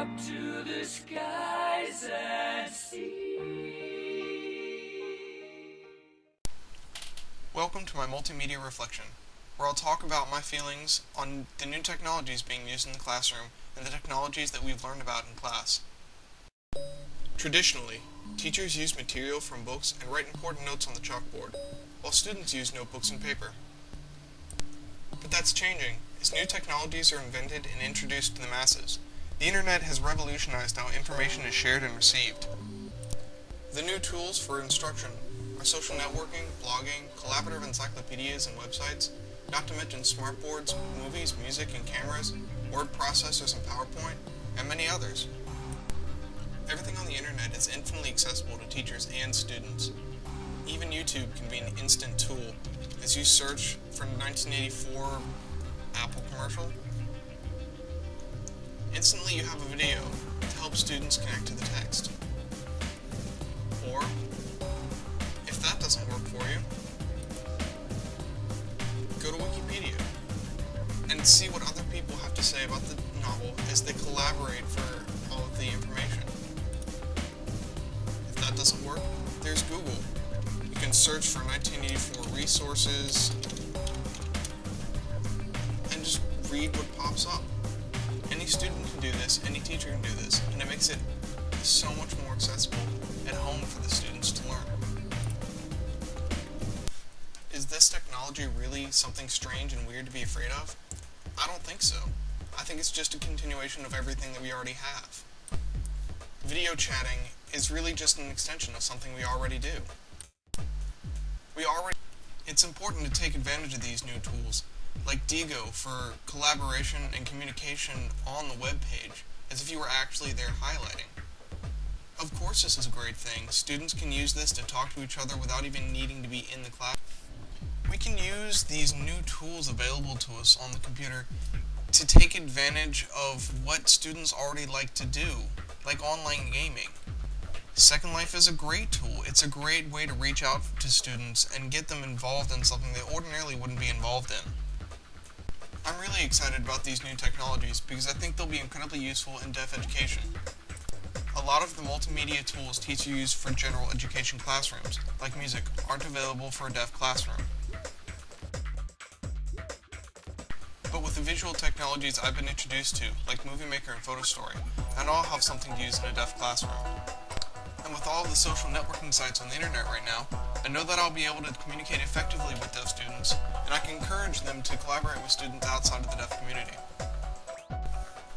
up to the skies and see. Welcome to my Multimedia Reflection, where I'll talk about my feelings on the new technologies being used in the classroom and the technologies that we've learned about in class. Traditionally, teachers use material from books and write important notes on the chalkboard, while students use notebooks and paper. But that's changing, as new technologies are invented and introduced to the masses. The internet has revolutionized how information is shared and received. The new tools for instruction are social networking, blogging, collaborative encyclopedias and websites, not to mention smartboards, movies, music and cameras, word processors and PowerPoint, and many others. Everything on the internet is infinitely accessible to teachers and students. Even YouTube can be an instant tool, as you search for 1984 Apple commercial. Instantly you have a video to help students connect to the text. Or, if that doesn't work for you, go to Wikipedia and see what other people have to say about the novel as they collaborate for all of the information. If that doesn't work, there's Google. You can search for 1984 resources and just read what pops up. Any student can do this, any teacher can do this, and it makes it so much more accessible at home for the students to learn. Is this technology really something strange and weird to be afraid of? I don't think so. I think it's just a continuation of everything that we already have. Video chatting is really just an extension of something we already do. It's important to take advantage of these new tools, like Digo for collaboration and communication on the web page, as if you were actually there highlighting. Of course this is a great thing. Students can use this to talk to each other without even needing to be in the class. We can use these new tools available to us on the computer to take advantage of what students already like to do, like online gaming. Second Life is a great tool. It's a great way to reach out to students and get them involved in something they ordinarily wouldn't be involved in. I'm really excited about these new technologies because I think they'll be incredibly useful in deaf education. A lot of the multimedia tools teachers use for general education classrooms, like music, aren't available for a deaf classroom. But with the visual technologies I've been introduced to, like Movie Maker and Photo Story, I know I'll have something to use in a deaf classroom. And with all of the social networking sites on the internet right now, I know that I'll be able to communicate effectively with deaf students, and I can encourage them to collaborate with students outside of the deaf community.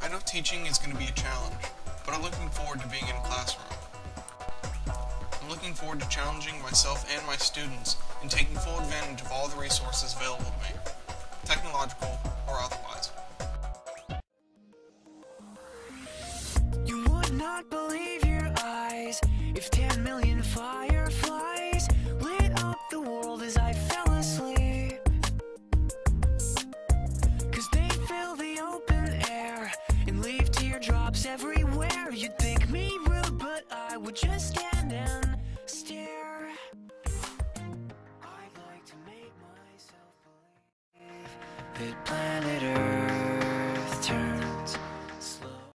I know teaching is going to be a challenge, but I'm looking forward to being in a classroom. I'm looking forward to challenging myself and my students and taking full advantage of all the resources available to me, technological or otherwise. You would not believe your eyes if 10 million fireflies lit up the world as I fell asleep. 'Cause they fill the open air and leave teardrops everywhere. You'd think me rude, but I would just stand and stare. I'd like to make myself believe that planet Earth